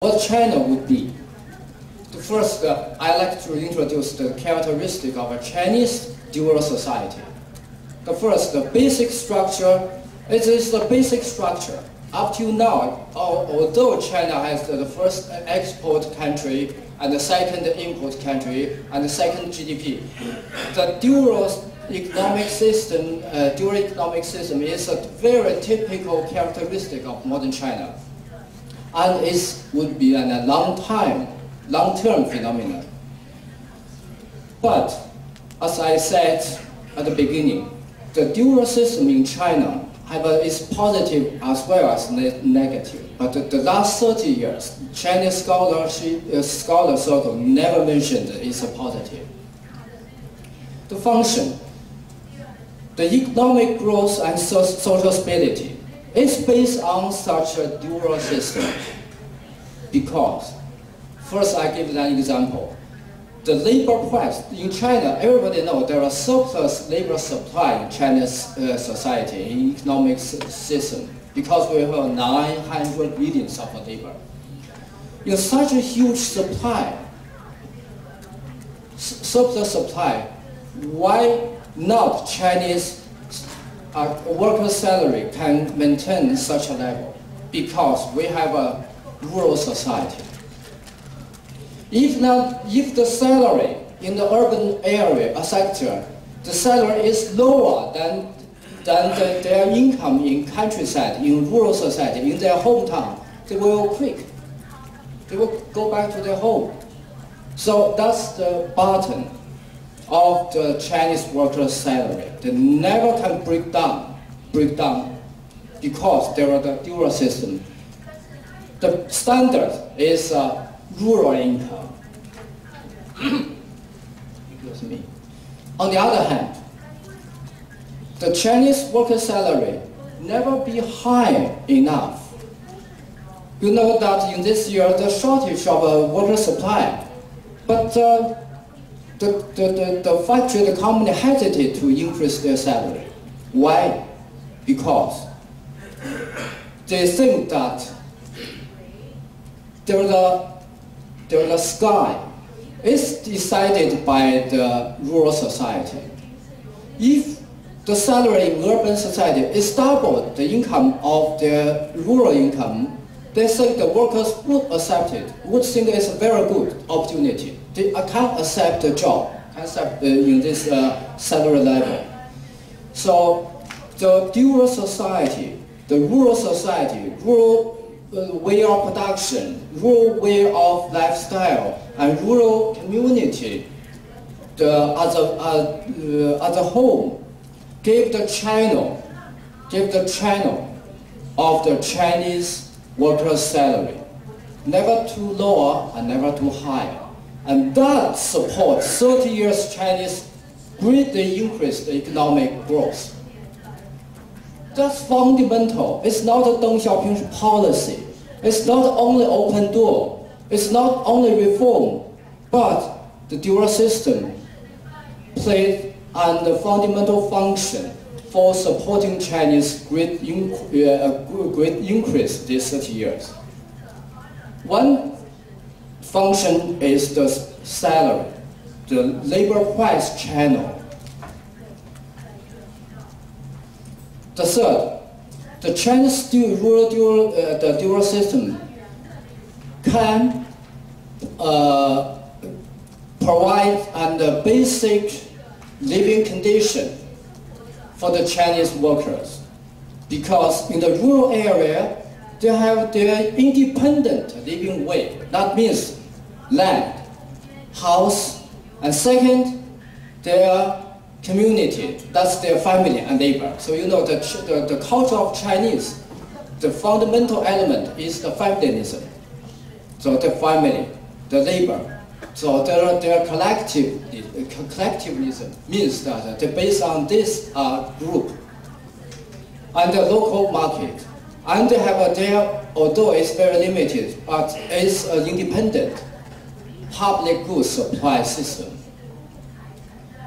what China would be. First, I'd like to introduce the characteristic of a Chinese dual society. The first, the basic structure, it is the basic structure. Up till now, although China has the first export country and the second import country and the second GDP, the dual economic system is a very typical characteristic of modern China, and it would be a long-term phenomenon. But as I said at the beginning, the dual system in China is positive as well as negative. But the last 30 years, Chinese scholar circle never mentioned it's a positive. The function, the economic growth and social stability is based on such a dual system. Because, first I give an example. The labor price in China, everybody knows there are surplus labor supply in China's society, in economic system, because we have 900 million of labor. In such a huge supply, surplus supply, why not Chinese worker salary can maintain such a level? Because we have a rural society. If the salary in the urban area sector, the salary is lower than their income in countryside, in rural society, in their hometown, they will quit. They will go back to their home. So that's the bottom of the Chinese workers' salary. They never can break down because there are the dual system. The standard is rural income. Excuse me. On the other hand, the Chinese worker salary never be high enough. You know that in this year the shortage of worker supply, but the factory, the company hesitated to increase their salary. Why? Because they think that the sky is decided by the rural society. If the salary in urban society is double the income of the rural income, they think the workers would accept it, would think it's a very good opportunity. They can't accept the job, in this salary level. So the dual society, the rural society, rural way of production, rural way of lifestyle, and rural community, as a whole, gave the channel of the Chinese workers' salary, never too lower and never too high, and that supports 30 years Chinese greatly increased economic growth. That's fundamental. It's not a Deng Xiaoping's policy. It's not only open door. It's not only reform, but the dual system played a fundamental function for supporting Chinese great increase these 30 years. One function is the salary, the labor price channel. The third, the Chinese dual system can provide a basic living condition for the Chinese workers, because in the rural area they have their independent living way. That means land, house, and second, their community, that's their family and neighbor. So you know the culture of Chinese, the fundamental element is the familianism. So the family, the neighbor. So their collectivism means that they're based on this group and the local market. And they have although it's very limited, but it's an independent public goods supply system.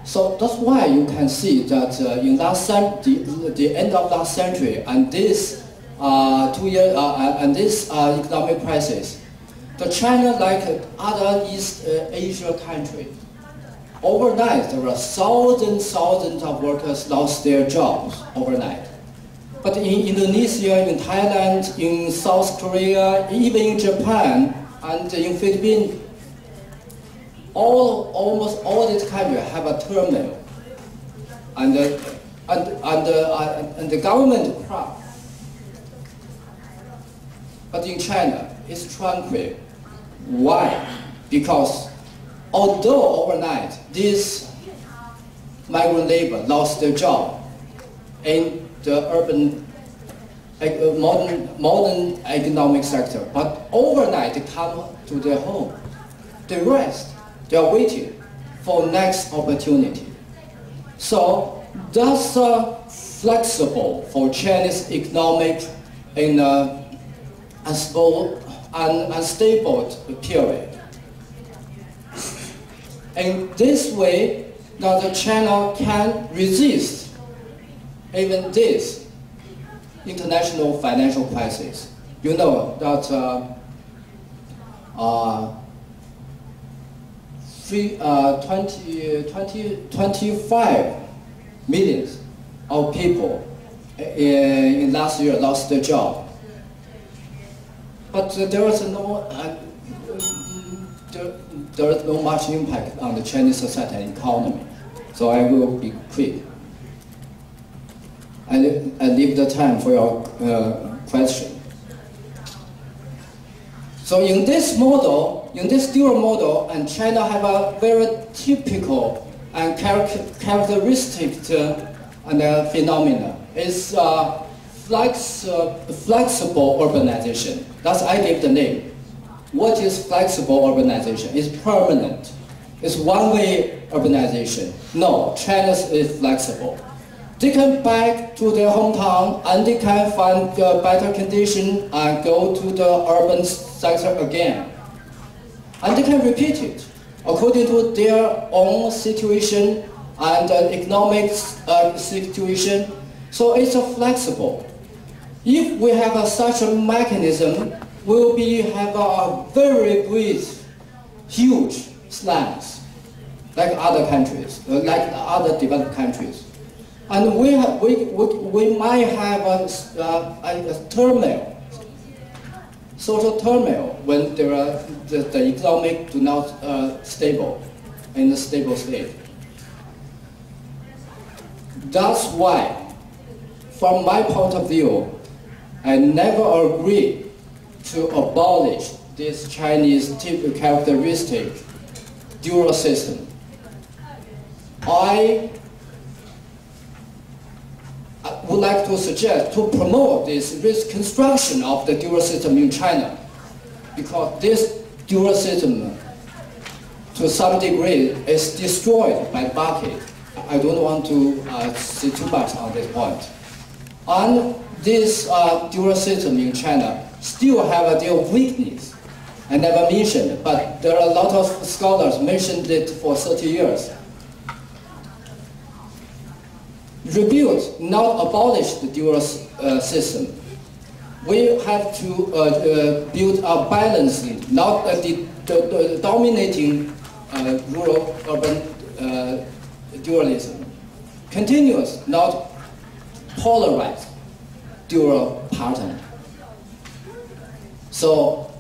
So that's why you can see that in the end of last century and this 2 years and this economic crisis, the China, like other East Asia countries, overnight there were thousands of workers lost their jobs overnight. But in Indonesia, in Thailand, in South Korea, even in Japan, and in Philippines, almost all these countries have a turmoil, and the government craft. But in China, it's tranquil. Why? Because although overnight these migrant labor lost their job in the urban modern economic sector, but overnight they come to their home. They rest. They are waiting for next opportunity. So that's flexible for Chinese economic in unstable period. In this way, now the China can resist even this international financial crisis. You know that 25 million of people in last year lost their job. But there is no much impact on the Chinese society and economy. So I will be quick. I leave the time for your question. So in this model, in this dual model, and China have a very typical and characteristic phenomena. It's flexible urbanization. That's I gave the name. What is flexible urbanization? It's permanent. It's one-way urbanization. No, China is flexible. They can back to their hometown and they can find a better condition and go to the urban sector again. And they can repeat it according to their own situation and economic situation. So it's flexible. If we have such a mechanism, we will have a very great, huge slums, like other countries, like other developed countries. And we might have a turmoil, social turmoil, when there are the economic do not stable, in a stable state. That's why, from my point of view, I never agree to abolish this Chinese typical characteristic dual system. I would like to suggest to promote this reconstruction of the dual system in China, because this dual system, to some degree, is destroyed by the market. I don't want to say too much on this point. And this dual system in China still have their weakness. I never mentioned it, but there are a lot of scholars mentioned it for 30 years. Rebuild, not abolish the dual system. We have to build a balancing, not the dominating rural-urban dualism. Continuous, not polarized dual pattern. So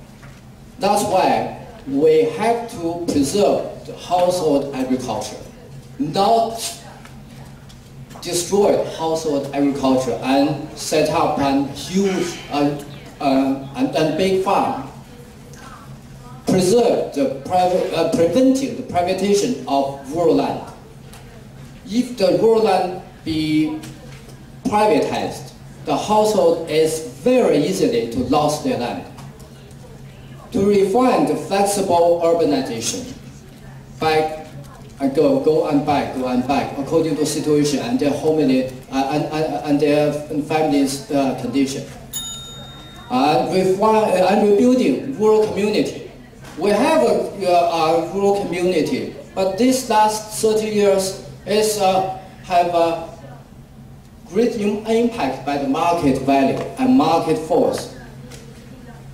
that's why we have to preserve the household agriculture, not destroy household agriculture and set up a huge and big farm. Preserve the preventing the privatization of rural land. If the rural land be privatized, the household is very easily to lose their land. To refine the flexible urbanization, back and go and back, according to situation and their family and their family's condition. And rebuilding rural community. We have a rural community, but this last 30 years is have a great impact by the market value and market force.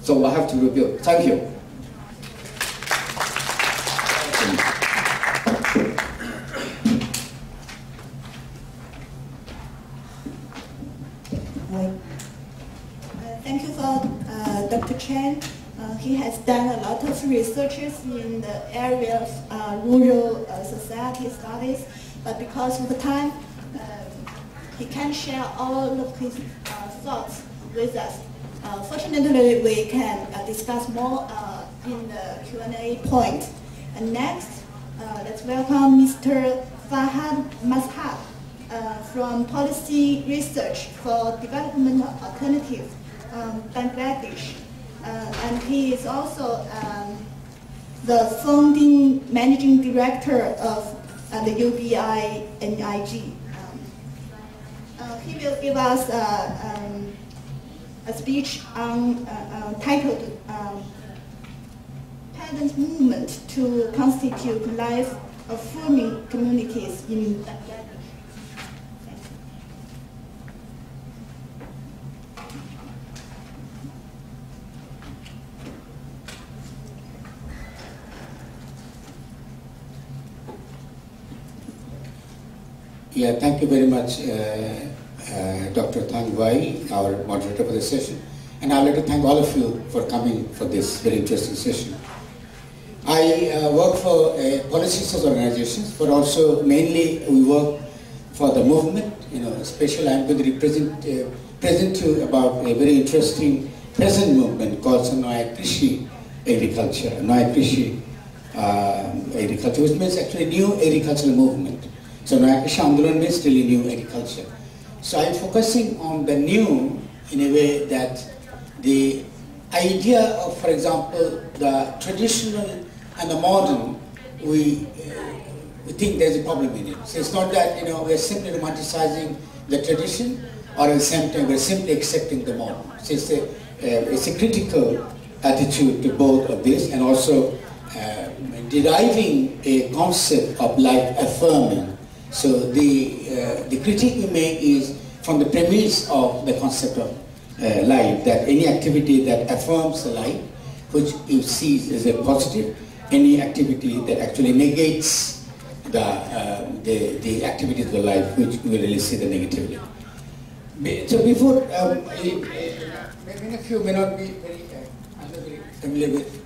So we have to rebuild. Thank you. Chen. He has done a lot of researches in the area of rural society studies, but because of the time, he can't share all of his thoughts with us. Fortunately, we can discuss more in the Q&A point. And next, let's welcome Mr. Farhad Mazhar from Policy Research for Development Alternative, Bangladesh. And he is also the founding managing director of the UBI NIG. He will give us a speech on titled Peasant Movement to Constitute Life-affirming Communities in Bangladesh. Yeah, thank you very much, Dr. Teng Wei, our moderator for this session. And I'd like to thank all of you for coming for this very interesting session. I work for policy research organizations, but also mainly we work for the movement. Especially I'm going to present to you about a very interesting present movement called Noya Krishi agriculture, Noya Krishi agriculture, which means actually new agricultural movement. So Noya Krishi Andolan means really new agriculture. So I'm focusing on the new in a way that the idea of, for example, the traditional and the modern, we think there's a problem in it. So it's not that we're simply romanticizing the tradition, or at the same time we're simply accepting the modern. So it's a critical attitude to both of this, and also deriving a concept of life-affirming. So the critique we make is from the premise of the concept of life, that any activity that affirms the life, which you see as a positive, any activity that actually negates the activities of the life, which we really see the negatively. So before, maybe a few may not be very familiar with,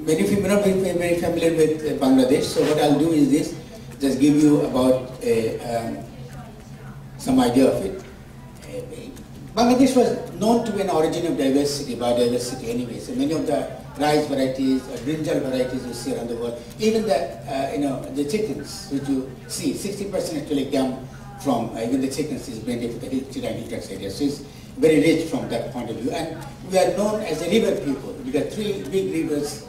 many of you may not be very familiar with Bangladesh. So what I'll do is this, just give you about some idea of it. Bangladesh was known to be an origin of diversity, biodiversity anyway. So many of the rice varieties, brinjal varieties you see around the world, even the chickens, which you see, 60% actually come from, even the chickens is mainly for the hill-tax area. So it's very rich from that point of view. And we are known as a river people. We got three big rivers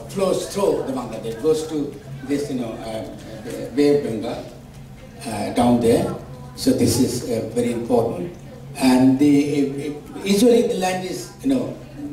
flows through the Bangladesh, goes to this, Bay of Bengal down there. So this is very important. And usually the land is,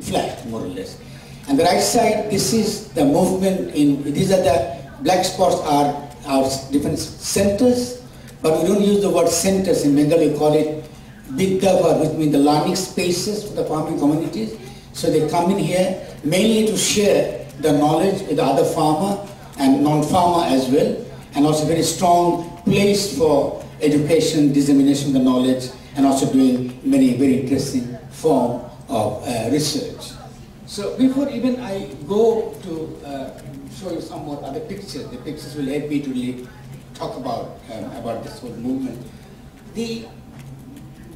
flat, more or less. And the right side, this is the movement these are the black spots are our different centers, but we don't use the word centers. In Bengali we call it Biddavar, which means the learning spaces for the farming communities. So they come in here mainly to share the knowledge with the other farmer and non-farmer as well, and also very strong place for education, dissemination of the knowledge, and also doing many very interesting form of research. So before even I go to show you some more other pictures, the pictures will help me to really talk about this whole movement.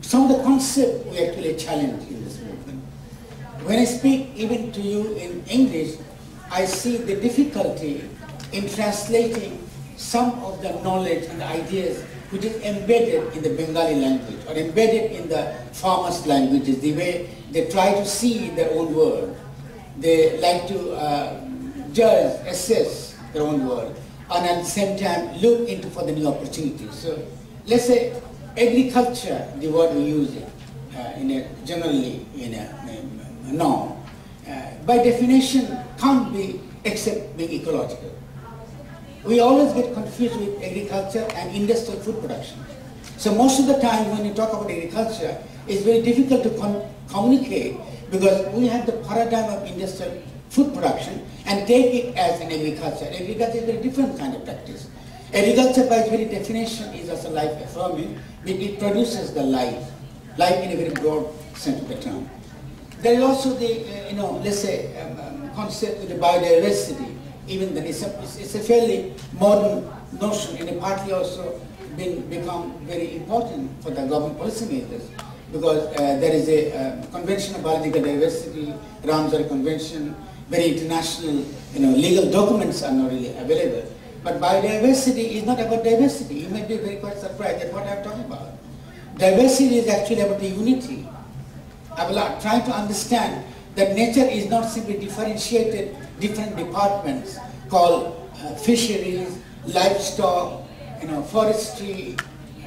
Some of the concepts we actually challenge in this movement. When I speak even to you in English, I see the difficulty in translating some of the knowledge and the ideas which is embedded in the Bengali language or embedded in the farmers' languages, the way they try to see their own world. They like to judge, assess their own world, and at the same time look into for the new opportunities. So let's say agriculture, the word we use it generally in a norm, by definition can't be except being ecological. We always get confused with agriculture and industrial food production. So most of the time when you talk about agriculture, it's very difficult to communicate because we have the paradigm of industrial food production and take it as an agriculture. Agriculture is a very different kind of practice. Agriculture by its very definition is also life-affirming, because it produces the life in a very broad sense of the term. There is also the, let's say, concept of the biodiversity. Even then, it's a fairly modern notion, and it partly also become very important for the government policymakers, because there is a Convention of Biological Diversity, Ramsar Convention, very international, legal documents are not really available. But biodiversity is not about diversity. You may be very quite surprised at what I'm talking about. Diversity is actually about the unity. I will try to understand that nature is not simply differentiated different departments called fisheries, livestock, forestry,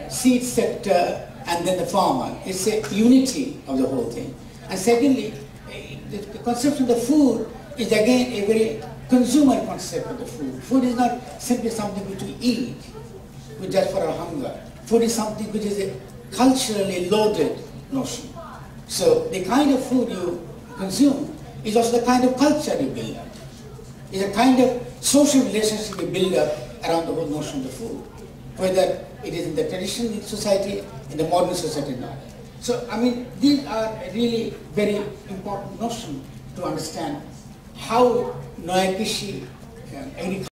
seed sector, and then the farmer. It's a unity of the whole thing. And secondly, the concept of the food is again a very consumer concept of the food. Food is not simply something which we eat just for our hunger. Food is something which is a culturally loaded notion. So the kind of food you consume is also the kind of culture you build up. It's a kind of social relationship you build up around the whole notion of the food, whether it is in the traditional society, in the modern society or not. So, I mean, these are really very important notions to understand how Noyakishi agriculture